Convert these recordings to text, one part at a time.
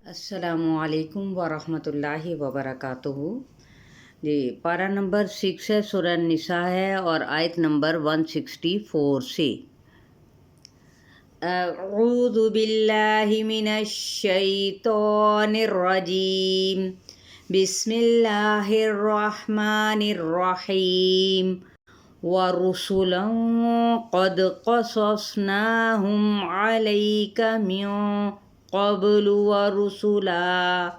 السلام علیکم ورحمۃ اللہ وبرکاتہ۔ جی، پارہ نمبر 6 ہے، سورہ النساء ہے اور آیت نمبر 164 سے۔ اعوذ باللہ من الشیطان الرجیم، بسم اللہ الرحمن الرحیم۔ وَرُسُلًا قَدْ قَصَصْنَاهُمْ عَلَيْكَ مِن قَبْلُ وَرُسُلًا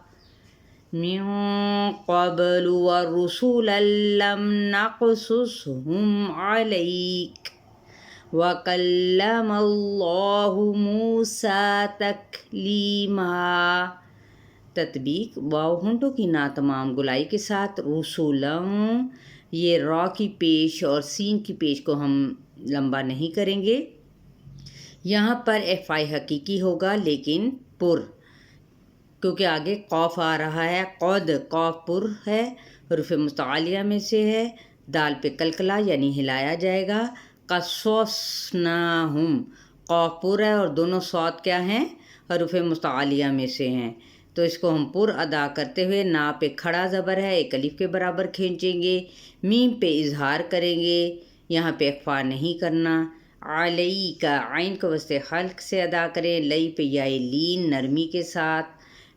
لَّمْ نَقْصُصْهُمْ عَلَيْكَ وَكَلَّمَ اللَّهُ مُوسَىٰ تَكْلِيمًا۔ تطبیق: واو ہونٹوں کی نا تمام گلائی کے ساتھ رسولًا، یہ را کی پیش اور سین کی پیش کو ہم لمبا نہیں کریں گے۔ یہاں پر افعال حقیقی ہوگا لیکن پر، کیونکہ آگے قوف آ رہا ہے۔ قد، قوف پر ہے، حروف متعالیہ میں سے ہے، دال پہ کلکلا یعنی ہلایا جائے گا۔ قصصناہم، قوف پر ہے اور دونوں صاد کیا ہیں؟ حروف متعالیہ میں سے ہیں، تو اس کو ہم پر ادا کرتے ہوئے نا پہ کھڑا زبر ہے، ایک الف کے برابر کھینچیں گے، میم پہ اظہار کریں گے، یہاں پہ اخفا نہیں کرنا۔ علی کا عین کو وسط خلق سے ادا کریں، لئی پہ یا لین نرمی کے ساتھ۔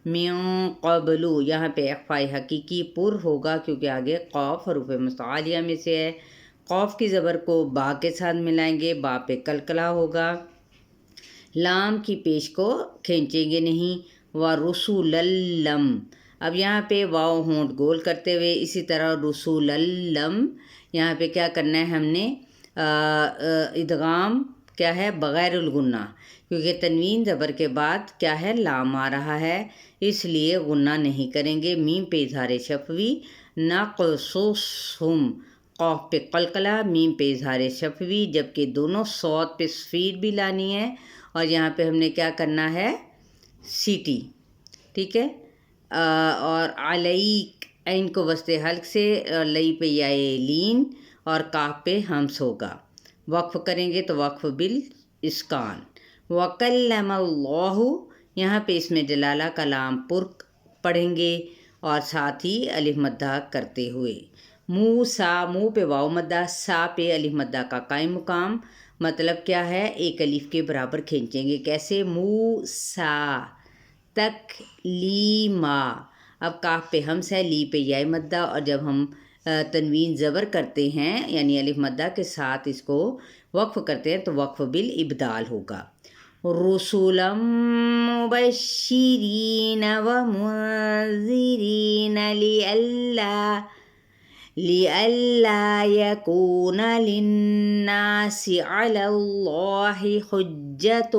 من قبل، یہاں پہ اخفاء حقیقی پر ہوگا کیونکہ آگے قوف حروف متعالیہ میں سے ہے۔ قوف کی زبر کو با کے ساتھ ملائیں گے، با پہ کلکلا ہوگا، لام کی پیش کو کھینچیں گے نہیں۔ ورسولا لم، اب یہاں پہ واو ہونٹ گول کرتے ہوئے اسی طرح رسولا لم، یہاں پہ کیا کرنا ہے ہم نے؟ ادغام کیا ہے؟ بغیر الغنہ، کیونکہ تنوین زبر کے بعد کیا ہے؟ لام آ رہا ہے، اس لیے غنہ نہیں کریں گے۔ میم پہ اظہار شفوی، نقصصہم، قوف پہ قلقلہ، میم پہ اظہار شفوی، جبکہ دونوں صوت پہ سفید بھی لانی ہے اور یہاں پہ ہم نے کیا کرنا ہے؟ سیٹی، ٹھیک ہے۔ اور علیک، عین کو وسط حلق سے، لئی پہ یا لین اور کاف پہ ہمس ہوگا۔ وقف کریں گے تو وقف بالاسکان۔ وکلم اللہ، یہاں پہ اس میں جلالہ کا لام پر پڑھیں گے اور ساتھ ہی الف مدہ کرتے ہوئے۔ موسیٰ، منہ پہ واو مدہ، سا پہ الف مدہ کا قائم مقام، مطلب کیا ہے؟ ایک الف کے برابر کھینچیں گے، کیسے؟ موسیٰ تکلیما۔ اب کاف پہ ہمس ہے، لی پہ یا مدہ، اور جب ہم تنوین زبر کرتے ہیں یعنی الف مدہ کے ساتھ اس کو وقف کرتے ہیں تو وقف بالابدال ہوگا۔ رسولا مبشرین ومنذرین لئلا یکون للناس علی اللہ حجۃ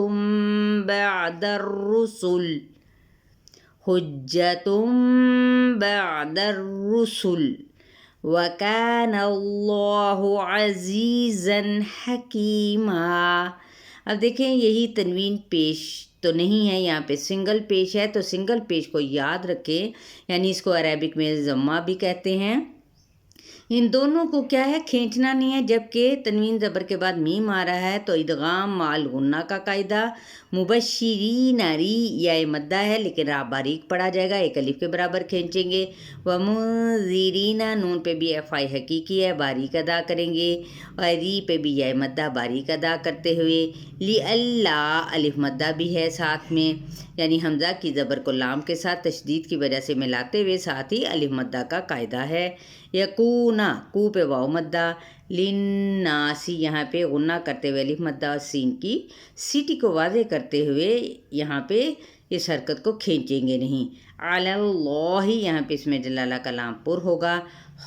بعد الرسل وَكَانَ اللَّهُ عَزِيزًا حَكِيمًا۔ اب دیکھیں یہی تنوین پیش تو نہیں ہے، یہاں پہ سنگل پیش ہے، تو سنگل پیش کو یاد رکھیں، یعنی اس کو عربک میں ضمہ بھی کہتے ہیں۔ ان دونوں کو کیا ہے؟ کھینچنا نہیں ہے، جبکہ تنوین زبر کے بعد میم آ رہا ہے تو ادغام مال غنہ کا قاعدہ۔ مبشرین، ری یا مدہ ہے لیکن را باریک پڑھا جائے گا، ایک الف کے برابر کھینچیں گے۔ ومنذرین، نون پہ بھی افعال حقیقی ہے، باریک ادا کریں گے، اور ری پہ بھی یا مدہ باریک ادا کرتے ہوئے۔ لِأَلَّا، الف مدہ بھی ہے ساتھ میں، یعنی حمزہ کی زبر کو لام کے ساتھ تشدید کی وجہ سے ملاتے ہوئے ساتھ ہی الف مدہ کا قاعدہ ہے۔ یکونا، کو پہ واو مدہ، للناسی، یہاں پہ غنہ کرتے ہوئے الف مدہ اور سین کی سیٹی کو واضح کرتے ہوئے یہاں پہ اس حرکت کو کھینچیں گے نہیں۔ علی اللہ، یہاں پہ اس میں جلالہ کا لام پر ہوگا۔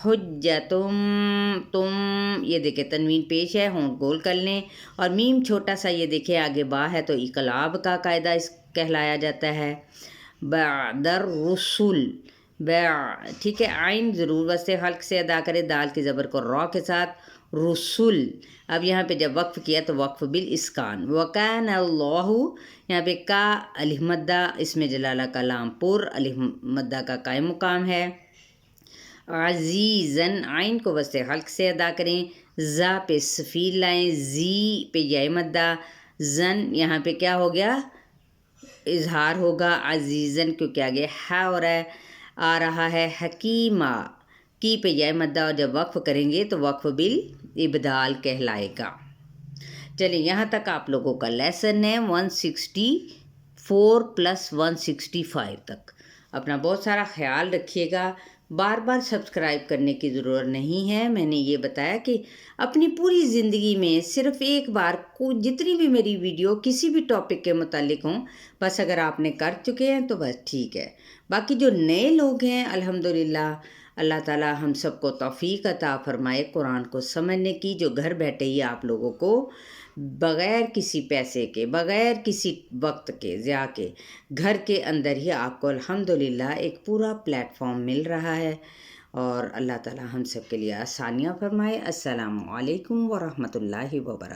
حجتم، تم، یہ دیکھیں تنوین پیش ہے، ہونٹ گول کر لیں، اور میم چھوٹا سا، یہ دیکھیں آگے با ہے تو اقلاب کا قاعدہ اس کہلایا جاتا ہے۔ بعد الرسل، ٹھیک ہے، عین ضرور وسط حلق سے ادا کرے، دال کی زبر کو را کے ساتھ، رسول۔ اب یہاں پہ جب وقف کیا تو وقف بالاسکان۔ وکان اللہ، یہاں پہ کا الف مدہ، اس میں جلالہ کا لام پر، الف مدہ کا قائم مقام ہے۔ عزیزن، عین کو وسط حلق سے ادا کریں، زا پہ سفید لائیں، زی پہ یا مدہ، زن، یہاں پہ کیا ہو گیا؟ اظہار ہوگا عزیزن کیونکہ آگے ہا ہو رہا ہے، آ رہا ہے حکیمہ، کی پہ یہ مدہ، اور جب وقف کریں گے تو وقف بالابدال کہلائے گا۔ چلیں یہاں تک آپ لوگوں کا لیسن ہے 164 + 165 تک۔ اپنا بہت سارا خیال رکھیے گا، بار بار سبسکرائب کرنے کی ضرورت نہیں ہے۔ میں نے یہ بتایا کہ اپنی پوری زندگی میں صرف ایک بار کو جتنی بھی میری ویڈیو کسی بھی ٹاپک کے متعلق ہوں، بس اگر آپ نے کر چکے ہیں تو بس ٹھیک ہے۔ باقی جو نئے لوگ ہیں الحمدللہ اللہ تعالی ہم سب کو توفیق عطا فرمائے قرآن کو سمجھنے کی، جو گھر بیٹھے ہی آپ لوگوں کو بغیر کسی پیسے کے، بغیر کسی وقت کے ضیاع کے، گھر کے اندر ہی آپ کو الحمدللہ ایک پورا پلیٹ فارم مل رہا ہے، اور اللہ تعالی ہم سب کے لیے آسانیاں فرمائے۔ السلام علیکم ورحمۃ اللہ وبرکاتہ۔